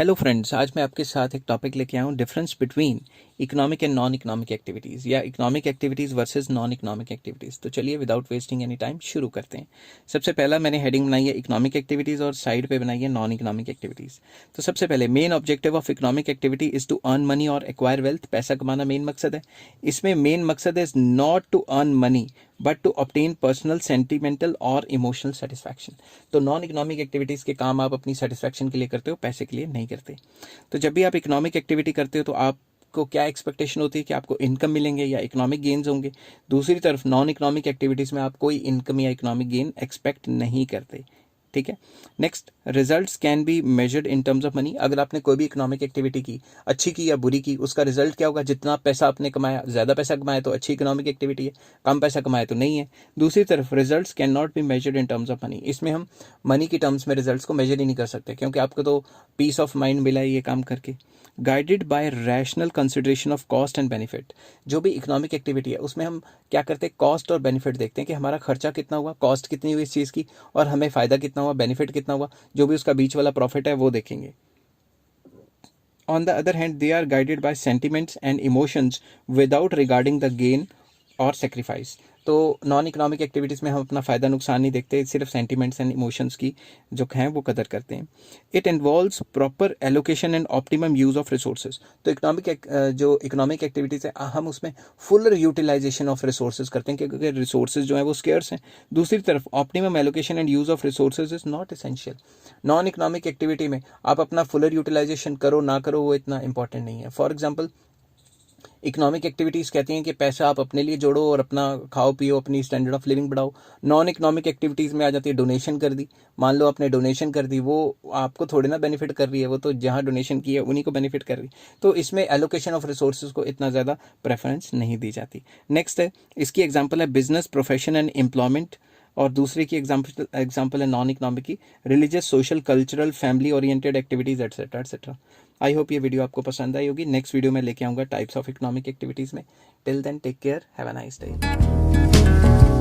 Hello friends, आज मैं आपके साथ एक टॉपिक लेके आया हूँ, difference between economic and non economic activities या economic activities versus non economic activities. तो चलिए विदाउट वेस्टिंग एनी टाइम शुरू करते हैं। सबसे पहला मैंने हेडिंग बनाई है इकोनॉमिक एक्टिविटीज़ और साइड पे बनाई है नॉन इकोनॉमिक एक्टिविटीज़। तो सबसे पहले main objective of economic activity is to earn money और एक्वायर वेल्थ। पैसा कमाना मेन मकसद है। इसमें मेन मकसद is not to earn money but to obtain personal sentimental और इमोशनल सेटिस्फैक्शन। तो नॉन इकोनॉमिक एक्टिविटीज़ के काम आप अपनी सेटिस्फैक्शन के लिए करते हो, पैसे के लिए नहीं करते। तो जब भी आप इकोनॉमिक एक्टिविटी करते हो तो आपको क्या एक्सपेक्टेशन होती है कि आपको इनकम मिलेंगे या इकोनॉमिक गेन्स होंगे। दूसरी तरफ नॉन इकोनॉमिक एक्टिविटीज़ में आप कोई इनकम या इकोनॉमिक गेन एक्सपेक्ट नहीं करते। ठीक है। Next, results can be measured in terms of money. अगर आपने कोई भी इकोनॉमिक एक्टिविटी की, अच्छी की या बुरी की, उसका रिजल्ट क्या होगा। जितना पैसा आपने कमाया, ज़्यादा पैसा कमाया तो अच्छी इकोनॉमिक एक्टिविटी है, कम पैसा कमाया तो नहीं है। दूसरी तरफ results can not be measured in terms of money. इसमें हम मनी की टर्म्स में रिजल्ट्स को मेजर ही नहीं कर सकते, क्योंकि आपको तो पीस ऑफ माइंड मिला है ये काम करके। Guided by rational consideration of cost and benefit. जो भी इकोनॉमिक एक्टिविटी है उसमें हम क्या करते हैं, कॉस्ट और बेनिफिट देखते हैं कि हमारा खर्चा कितना हुआ, कॉस्ट कितनी हुई इस चीज़ की, और हमें फ़ायदा कितना हुआ, बेनिफिट कितना हुआ, जो भी उसका बीच वाला प्रॉफिट है वो देखेंगे। On the other hand they are guided by sentiments and emotions without regarding the gain और सेक्रीफाइस। तो नॉन इकोनॉमिक एक्टिविटीज़ में हम अपना फ़ायदा नुकसान नहीं देखते, सिर्फ सेंटिमेंट्स एंड इमोशंस की जो हैं वो कदर करते हैं। It involves proper allocation and optimum use of resources. तो जो इकोनॉमिक एक्टिविटीज़ है हम उसमें फुल यूटिलाइजेशन ऑफ रिसोर्सेज करते हैं, क्योंकि रिसोर्सेज जो है वो स्केर्स हैं। दूसरी तरफ optimum allocation and use of resources is not essential. Non economic activity में आप अपना फुलर यूटिलाइजेशन करो ना करो वो इतना इंपॉर्टेंट नहीं है। फॉर एग्जाम्पल, इकोनॉमिक एक्टिविटीज़ कहती हैं कि पैसा आप अपने लिए जोड़ो और अपना खाओ पियो, अपनी स्टैंडर्ड ऑफ लिविंग बढ़ाओ। नॉन इकोनॉमिक एक्टिविटीज़ में आ जाती है डोनेशन कर दी। मान लो आपने डोनेशन कर दी, वो आपको थोड़ी ना बेनिफिट कर रही है, वो तो जहाँ डोनेशन की है उन्हीं को बेनिफिट कर रही है। तो इसमें एलोकेशन ऑफ रिसोर्सेज को इतना ज़्यादा प्रेफरेंस नहीं दी जाती। नेक्स्ट है, इसकी एग्जाम्पल है बिजनेस, प्रोफेशन एंड एम्प्लॉयमेंट। और दूसरे की एग्जाम्पल है नॉन इकोनॉमिक की religious, social, cultural, family oriented activities etcetera etcetera. I hope ये वीडियो आपको पसंद आई होगी। नेक्स्ट वीडियो में लेके आऊँगा टाइप्स ऑफ इकोनॉमिक एक्टिविटीज़ में। Till then take care, have a nice day.